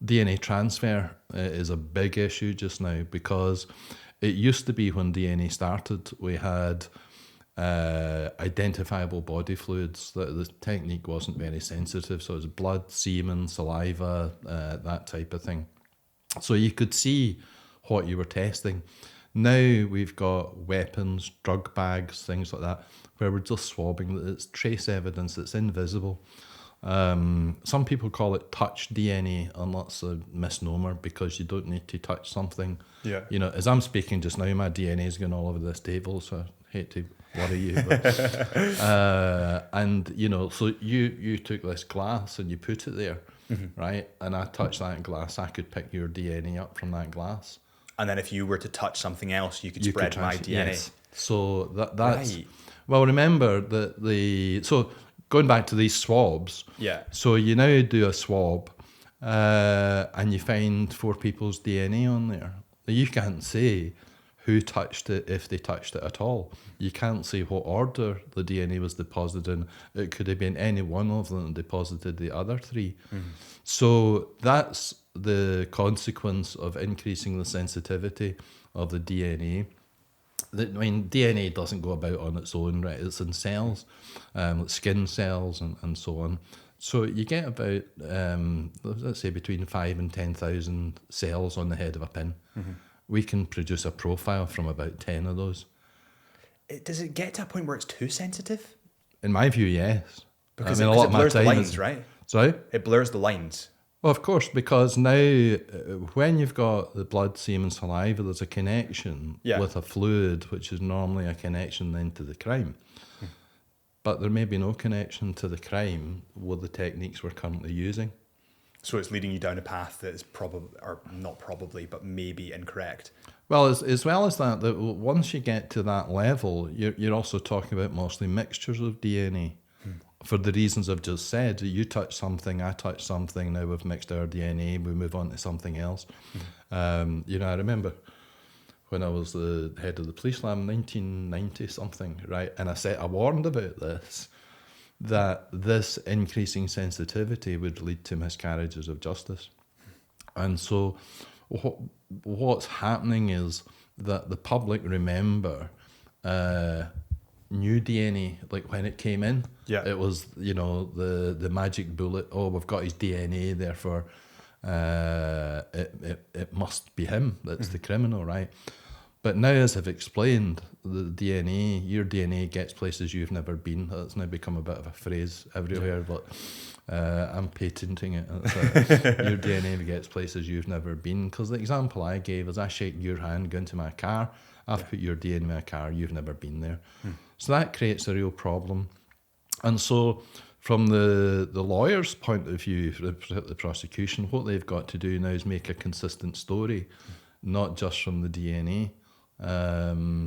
DNA transfer is a big issue just now, because it used to be when DNA started, we had identifiable body fluids. The technique wasn't very sensitive, so it was blood, semen, saliva, that type of thing. So you could see what you were testing. Now we've got weapons, drug bags, things like that, where we're just swabbing. It's trace evidence, it's invisible. Some people call it touch DNA, and that's a misnomer, because you don't need to touch something. Yeah. You know, as I'm speaking just now, my DNA is going all over this table, so I hate to worry you. But, and, you know, so you took this glass and you put it there, right? And I touched that glass, I could pick your DNA up from that glass. And then if you were to touch something else, you could spread my DNA. Yes. So that's... Right. Well, remember that so going back to these swabs, so you now do a swab and you find 4 people's DNA on there. You can't say who touched it, if they touched it at all. You can't say what order the DNA was deposited in. It could have been any one of them that deposited the other 3. So that's the consequence of increasing the sensitivity of the DNA. I mean, DNA doesn't go about on its own, right? It's in cells, like skin cells and so on. So you get about, let's say, between 5 and 10,000 cells on the head of a pin. We can produce a profile from about 10 of those. Does it get to a point where it's too sensitive? In my view, yes. Because I mean, it a lot of my blurs the time lines, is, right? Sorry? It blurs the lines. Well, of course, because now when you've got the blood, semen, saliva, there's a connection with a fluid, which is normally a connection then to the crime. But there may be no connection to the crime with the techniques we're currently using. So it's leading you down a path that is probably, or not probably, but maybe incorrect. Well, as well as that once you get to that level, you're also talking about mostly mixtures of DNA. For the reasons I've just said, you touch something, I touch something, now we've mixed our DNA, we move on to something else. You know, I remember when I was the head of the police lab, 1990 something, right? And I warned about this, that this increasing sensitivity would lead to miscarriages of justice. And so what's happening is that the public remember new DNA, like when it came in, it was, you know, the magic bullet. Oh, we've got his DNA, therefore it must be him that's the criminal, right? But now, as I've explained, the DNA, your DNA gets places you've never been. That's now become a bit of a phrase everywhere, but I'm patenting it. Your DNA gets places you've never been. Because the example I gave is I shake your hand, go into my car, I've put your DNA in my car, you've never been there. So that creates a real problem. And so from the lawyer's point of view, the prosecution, what they've got to do now is make a consistent story, not just from the DNA,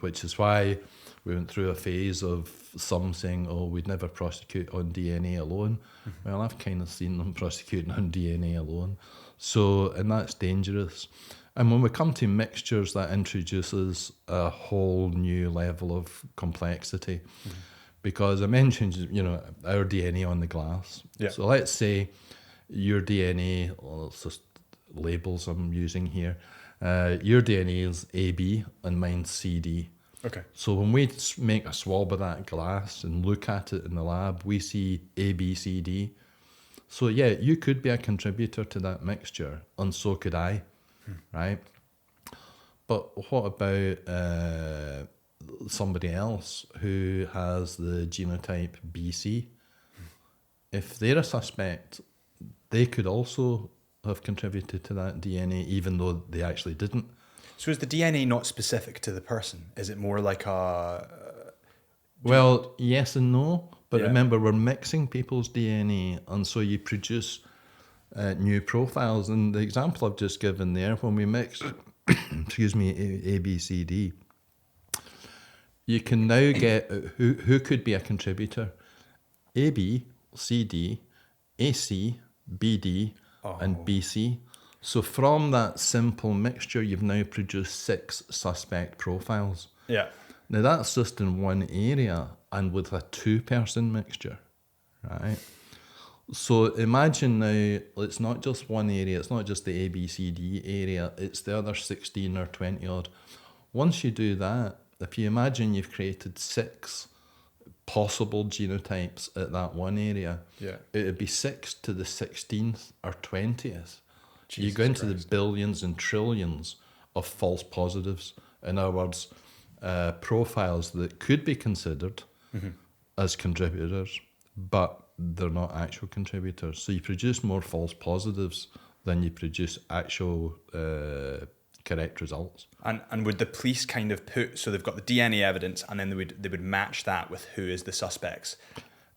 which is why we went through a phase of some saying, oh, we'd never prosecute on DNA alone. Well, I've kind of seen them prosecuting on DNA alone. So, and that's dangerous. And when we come to mixtures, that introduces a whole new level of complexity. Because I mentioned, you know, our DNA on the glass. So let's say your DNA, it's just labels I'm using here. Your DNA is AB and mine's CD. Okay. So when we make a swab of that glass and look at it in the lab, we see ABCD. So yeah, you could be a contributor to that mixture, and so could I, right? But what about somebody else who has the genotype BC? If they're a suspect, they could also have contributed to that DNA, even though they actually didn't. So is the DNA not specific to the person? Is it more like a... Well, yes and no. But remember, we're mixing people's DNA, and so you produce new profiles. And the example I've just given there, when we mix, excuse me, A, B, C, D, you can now get who could be a contributor. A, B, C, D, AC, BD, and BC. So from that simple mixture, you've now produced 6 suspect profiles. Yeah. Now that's just in one area and with a 2-person mixture, right? So imagine now, it's not just one area, it's not just the A, B, C, D area, it's the other 16 or 20 odd. Once you do that, if you imagine you've created 6 possible genotypes at that one area, Yeah. it would be 6 to the 16th or 20th. You Jesus go into Christ. the billions and trillions of false positives. In other words, profiles that could be considered as contributors, but they're not actual contributors. So you produce more false positives than you produce actual correct results. And would the police kind of so they've got the DNA evidence, and then they would match that with who is the suspects?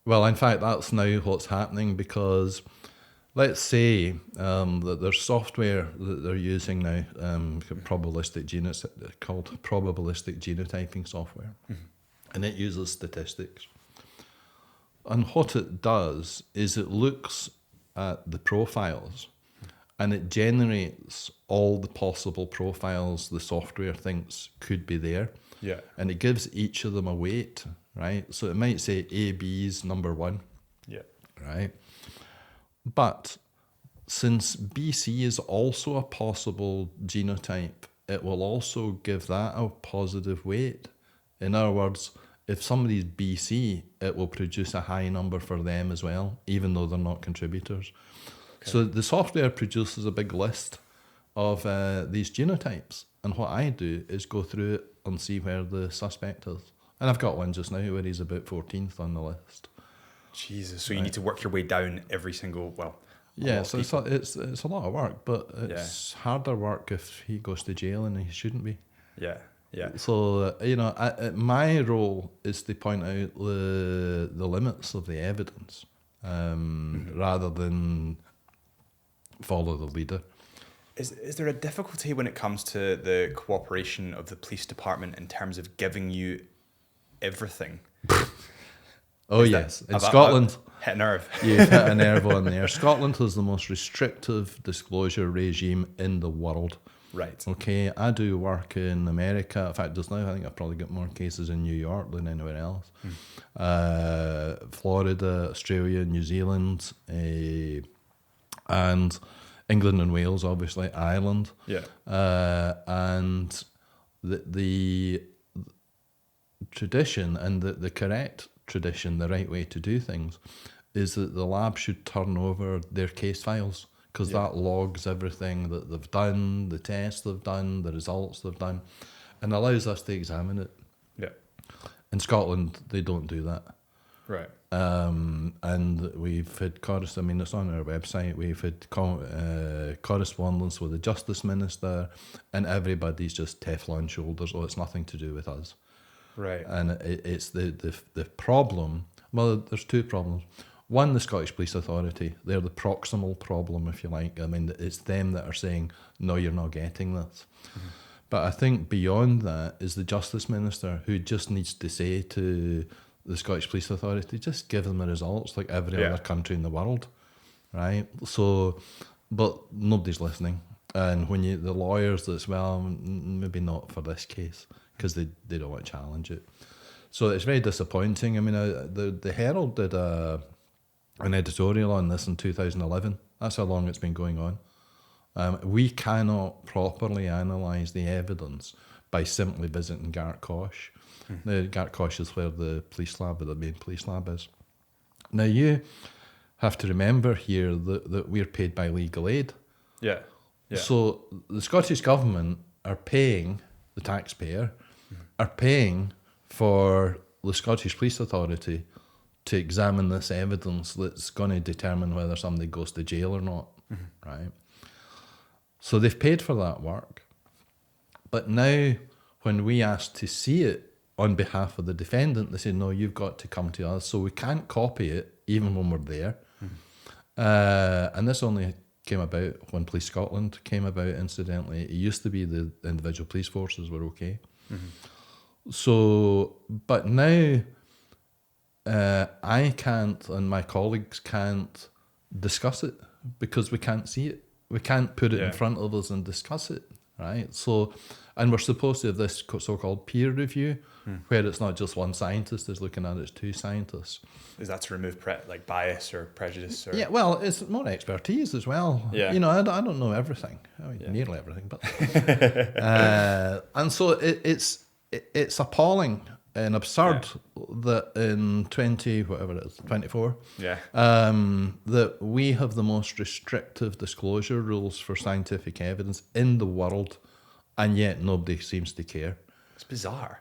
Well, in fact, that's now what's happening, because let's say that there's software that they're using now, called probabilistic genotyping software, and it uses statistics. And what it does is it looks at the profiles and it generates all the possible profiles the software thinks could be there. Yeah. And it gives each of them a weight, right? So it might say AB's number 1. Yeah. Right? But since BC is also a possible genotype, it will also give that a positive weight. In other words, if somebody's BC, it will produce a high number for them as well, even though they're not contributors. Okay. So the software produces a big list of these genotypes. And what I do is go through it and see where the suspect is. And I've got one just now where he's about 14th on the list. Jesus. So you need to work your way down every single, yeah, so it's a lot of work, but it's harder work if he goes to jail, and he shouldn't be. Yeah, yeah. So, my role is to point out the limits of the evidence rather than follow the leader. Is there a difficulty when it comes to the cooperation of the police department in terms of giving you everything? Oh, yes. In Scotland, hit a nerve. You've hit a nerve on there. Scotland has the most restrictive disclosure regime in the world. Right. Okay, I do work in America. In fact, just now I think I've probably got more cases in New York than anywhere else. Florida, Australia, New Zealand, and England and Wales, obviously, Ireland. Yeah. And the tradition and the correct tradition, the right way to do things, is that the lab should turn over their case files, because that logs everything that they've done, the tests they've done, the results they've done, and allows us to examine it. Yeah. In Scotland, they don't do that. Right. And we've had it's on our website, we've had correspondence with the Justice Minister, and everybody's just Teflon shoulders. Oh, it's nothing to do with us. Right. And it's the problem. Well, there's 2 problems. One, the Scottish Police Authority. They're the proximal problem, if you like. I mean, it's them that are saying, no, you're not getting this. Mm-hmm. But I think beyond that is the Justice Minister, who just needs to say to the Scottish Police Authority, just give them the results like every other country in the world, right? So, but nobody's listening. And when the lawyers, that's, well, maybe not for this case, because they don't want to challenge it. So it's very disappointing. I mean, the Herald did an editorial on this in 2011. That's how long it's been going on. We cannot properly analyse the evidence by simply visiting Gartcosh. The Gartcosh is where the main police lab is. Now, you have to remember here that we're paid by legal aid. Yeah. Yeah. So the Scottish Government are paying, the taxpayer, are paying for the Scottish Police Authority to examine this evidence that's going to determine whether somebody goes to jail or not, right? So they've paid for that work. But now, when we ask to see it on behalf of the defendant, they say, no, you've got to come to us. So we can't copy it, even when we're there. And this only came about when Police Scotland came about, incidentally. It used to be the individual police forces were okay. So, but now I can't, and my colleagues can't discuss it because we can't see it. We can't put it in front of us and discuss it, right? So, and we're supposed to have this so-called peer review, where it's not just one scientist is looking at it, it's two scientists. Is that to remove like bias or prejudice? Or? Yeah, well, it's more expertise as well. Yeah. You know, I don't know everything. I mean, nearly everything, but and so it's appalling and absurd that in 24, Yeah. that we have the most restrictive disclosure rules for scientific evidence in the world, and yet nobody seems to care. It's bizarre.